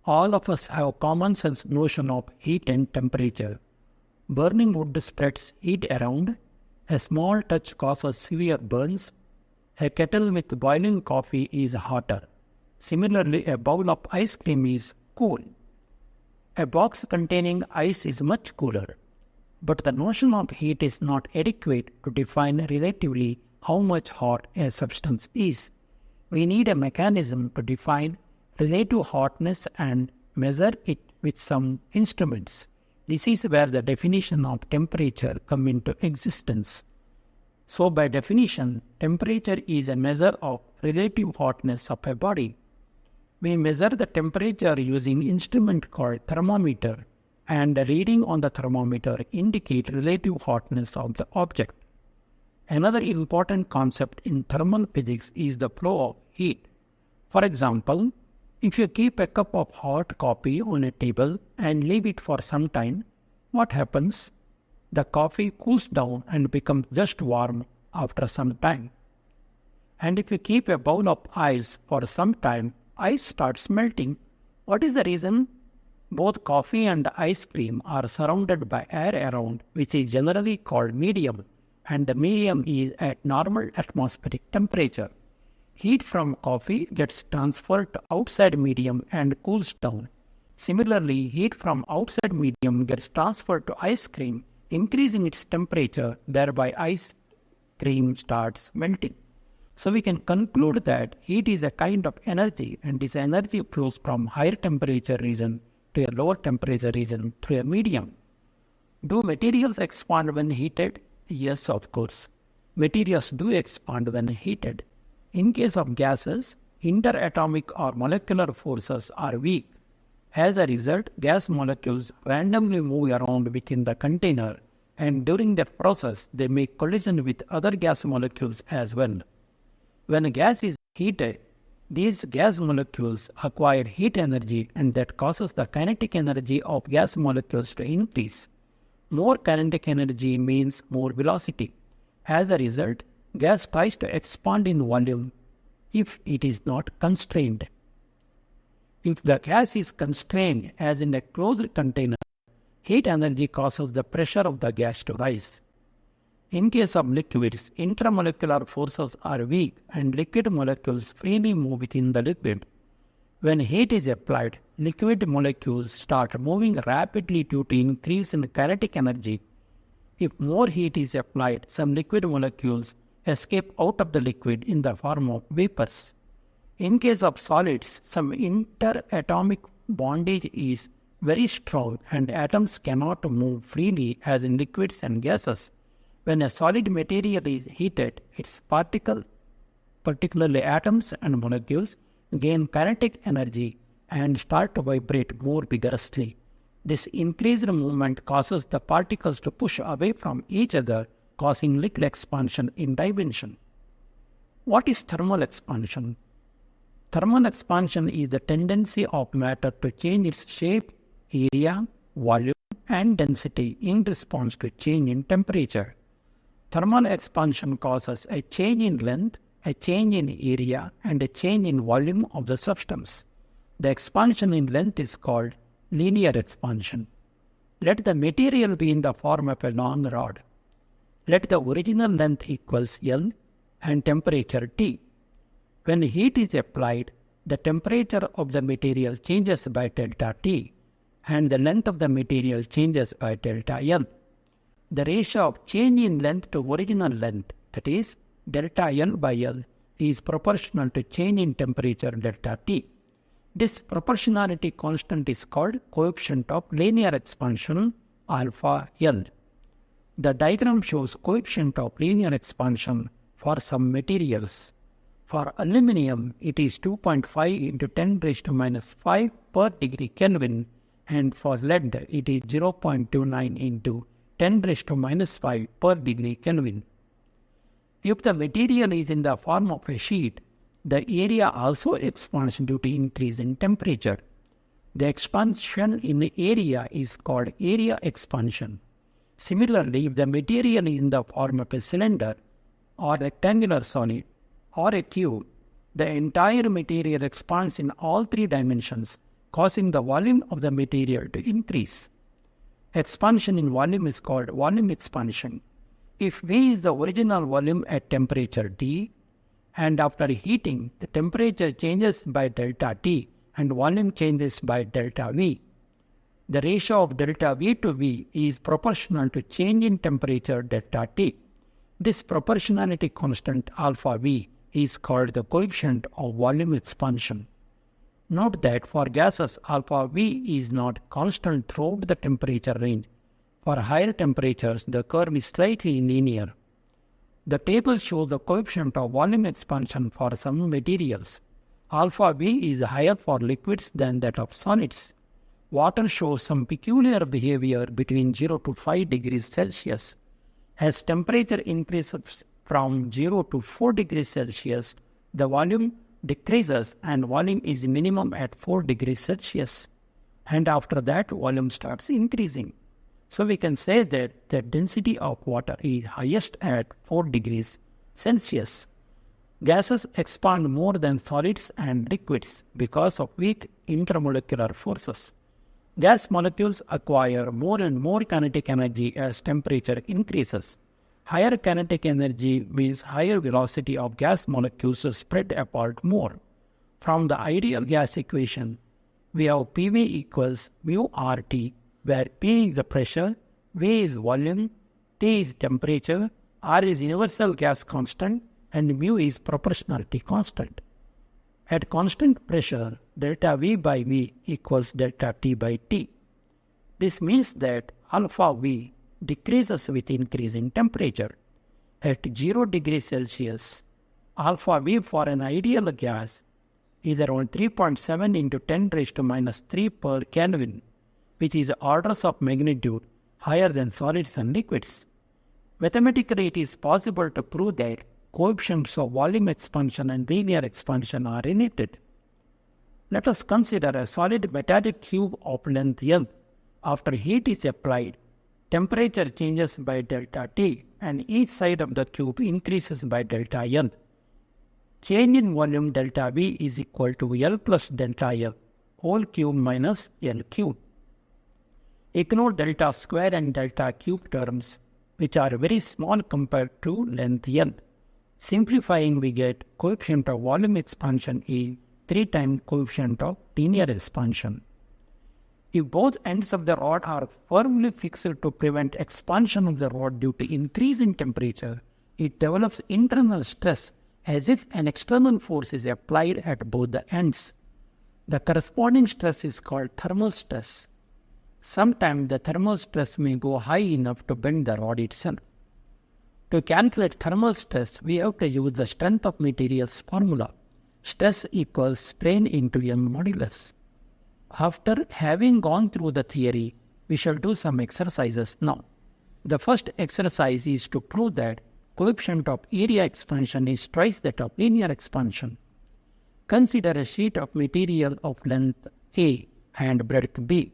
All of us have common sense notion of heat and temperature. Burning wood spreads heat around. A small touch causes severe burns. A kettle with boiling coffee is hotter. Similarly, a bowl of ice cream is cool. A box containing ice is much cooler. But the notion of heat is not adequate to define relatively how much hot a substance is. We need a mechanism to define relative hotness and measure it with some instruments. This is where the definition of temperature comes into existence. So by definition, temperature is a measure of relative hotness of a body. We measure the temperature using instrument called thermometer, and the reading on the thermometer indicate relative hotness of the object. Another important concept in thermal physics is the flow of heat. For example, if you keep a cup of hot coffee on a table and leave it for some time, what happens? The coffee cools down and becomes just warm after some time. And if you keep a bowl of ice for some time, ice starts melting. What is the reason? Both coffee and ice cream are surrounded by air around, which is generally called medium, and the medium is at normal atmospheric temperature. Heat from coffee gets transferred to outside medium and cools down. Similarly, heat from outside medium gets transferred to ice cream, increasing its temperature, thereby ice cream starts melting. So we can conclude that heat is a kind of energy, and this energy flows from higher temperature region to a lower temperature region through a medium. Do materials expand when heated? Yes, of course. Materials do expand when heated. In case of gases, interatomic or molecular forces are weak. As a result, gas molecules randomly move around within the container, and during that process, they make collision with other gas molecules as well. When a gas is heated, these gas molecules acquire heat energy, and that causes the kinetic energy of gas molecules to increase. More kinetic energy means more velocity. As a result, gas tries to expand in volume if it is not constrained. If the gas is constrained, as in a closed container, heat energy causes the pressure of the gas to rise. In case of liquids, intramolecular forces are weak and liquid molecules freely move within the liquid. When heat is applied, liquid molecules start moving rapidly due to increase in kinetic energy. If more heat is applied, some liquid molecules escape out of the liquid in the form of vapors. In case of solids, some interatomic bondage is very strong and atoms cannot move freely as in liquids and gases. When a solid material is heated, its particles, particularly atoms and molecules, gain kinetic energy and start to vibrate more vigorously. This increased movement causes the particles to push away from each other, causing little expansion in dimension. What is thermal expansion? Thermal expansion is the tendency of matter to change its shape, area, volume, and density in response to change in temperature. Thermal expansion causes a change in length, a change in area, and a change in volume of the substance. The expansion in length is called linear expansion. Let the material be in the form of a long rod. Let the original length equals L and temperature T. When heat is applied, the temperature of the material changes by delta T, and the length of the material changes by delta L. The ratio of change in length to original length, that is, delta L by L, is proportional to change in temperature delta T. This proportionality constant is called coefficient of linear expansion alpha L. The diagram shows coefficient of linear expansion for some materials. For aluminium, it is 2.5 into 10 raised to minus 5 per degree Kelvin, and for lead, it is 0.29 into 10 raised to minus 5 per degree Kelvin. If the material is in the form of a sheet, the area also expands due to increase in temperature. The expansion in area is called area expansion. Similarly, if the material is in the form of a cylinder or rectangular solid or a cube, the entire material expands in all three dimensions causing the volume of the material to increase. Expansion in volume is called volume expansion. If V is the original volume at temperature T, and after heating, the temperature changes by delta T and volume changes by delta V. The ratio of delta V to V is proportional to change in temperature delta T. This proportionality constant alpha V is called the coefficient of volume expansion. Note that for gases, alpha V is not constant throughout the temperature range. For higher temperatures, the curve is slightly linear. The table shows the coefficient of volume expansion for some materials. Alpha V is higher for liquids than that of solids. Water shows some peculiar behavior between 0 to 5 degrees Celsius. As temperature increases from 0 to 4 degrees Celsius, the volume decreases and volume is minimum at 4 degrees Celsius. And after that, volume starts increasing. So we can say that the density of water is highest at 4 degrees Celsius. Gases expand more than solids and liquids because of weak intermolecular forces. Gas molecules acquire more and more kinetic energy as temperature increases. Higher kinetic energy means higher velocity of gas molecules spread apart more. From the ideal gas equation, we have PV equals mu RT, where P is the pressure, V is volume, T is temperature, R is universal gas constant, and mu is proportionality constant. At constant pressure, delta V by V equals delta T by T. This means that alpha V decreases with increase in temperature. At 0 degrees Celsius, alpha V for an ideal gas is around 3.7 into 10 raised to minus 3 per Kelvin, which is orders of magnitude higher than solids and liquids. Mathematically, it is possible to prove that coefficients of volume expansion and linear expansion are related. Let us consider a solid metallic cube of length L. After heat is applied, temperature changes by delta T and each side of the cube increases by delta L. Change in volume delta V is equal to L plus delta L, whole cube minus L cube. Ignore delta square and delta cube terms, which are very small compared to length L. Simplifying, we get coefficient of volume expansion is 3 times coefficient of linear expansion. If both ends of the rod are firmly fixed to prevent expansion of the rod due to increase in temperature, it develops internal stress as if an external force is applied at both the ends. The corresponding stress is called thermal stress. Sometimes the thermal stress may go high enough to bend the rod itself. To calculate thermal stress, we have to use the strength of materials formula. Stress equals strain into Young modulus. After having gone through the theory, we shall do some exercises now. The first exercise is to prove that coefficient of area expansion is twice that of linear expansion. Consider a sheet of material of length A and breadth B.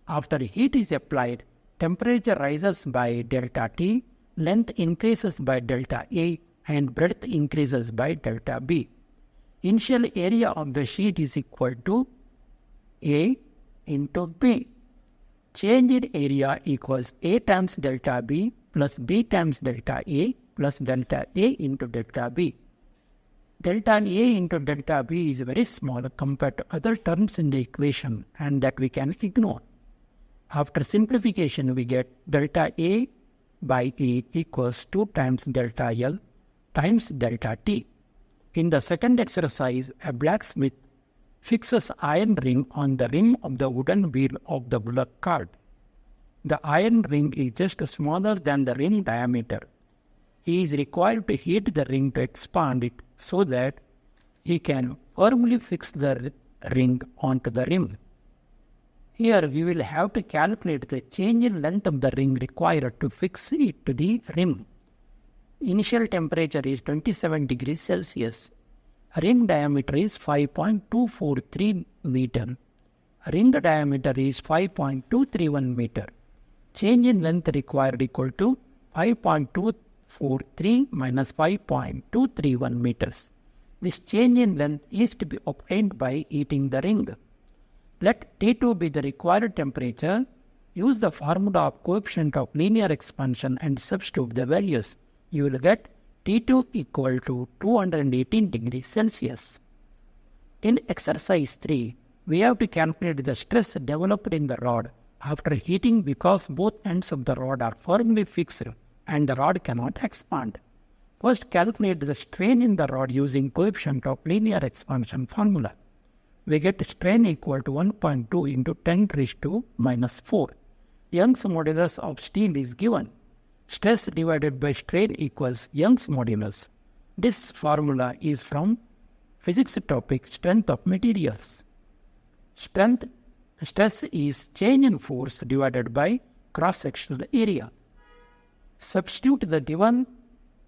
After heat is applied, temperature rises by delta T, length increases by delta A, and breadth increases by delta B. Initial area of the sheet is equal to A into B. Change in area equals A times delta B plus B times delta A plus delta A into delta B. Delta A into delta B is very small compared to other terms in the equation, and that we can ignore. After simplification, we get delta A by A equals 2 times delta L times delta T. In the second exercise, a blacksmith fixes iron ring on the rim of the wooden wheel of the bullock cart. The iron ring is just smaller than the rim diameter. He is required to heat the ring to expand it so that he can firmly fix the ring onto the rim. Here we will have to calculate the change in length of the ring required to fix it to the rim. Initial temperature is 27 degrees Celsius. Ring diameter is 5.243 meter. Ring diameter is 5.231 meter. Change in length required equal to 5.243 minus 5.231 meters. This change in length is to be obtained by heating the ring. Let T2 be the required temperature. Use the formula of coefficient of linear expansion and substitute the values. You will get T2 equal to 218 degrees Celsius. In exercise 3, we have to calculate the stress developed in the rod after heating because both ends of the rod are firmly fixed and the rod cannot expand. First, calculate the strain in the rod using coefficient of linear expansion formula. We get strain equal to 1.2 into 10 raised to minus 4. Young's modulus of steel is given. Stress divided by strain equals Young's modulus. This formula is from physics topic strength of materials. Stress is change in force divided by cross-sectional area. Substitute the given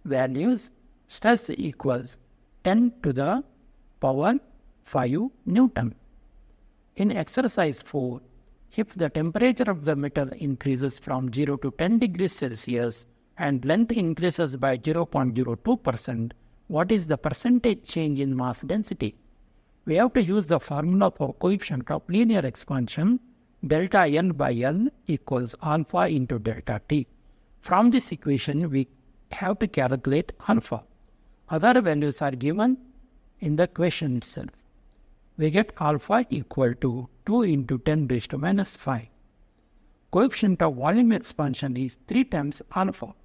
values. Stress equals 10 to the power 5 Newton. In exercise 4, if the temperature of the metal increases from 0 to 10 degrees Celsius and length increases by 0.02%, what is the percentage change in mass density? We have to use the formula for coefficient of linear expansion. Delta N by L equals alpha into delta T. From this equation, we have to calculate alpha. Other values are given in the question itself. We get alpha equal to 2 into 10 raised to minus 5. Coefficient of volume expansion is 3 times alpha.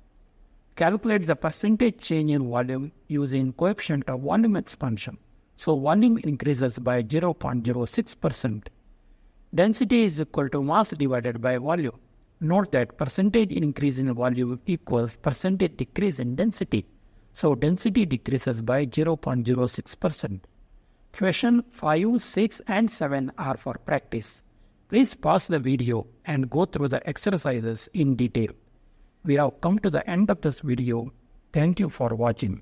Calculate the percentage change in volume using coefficient of volume expansion. So volume increases by 0.06%. Density is equal to mass divided by volume. Note that percentage increase in volume equals percentage decrease in density. So density decreases by 0.06%. Question 5, 6 and 7 are for practice. Please pause the video and go through the exercises in detail. We have come to the end of this video. Thank you for watching.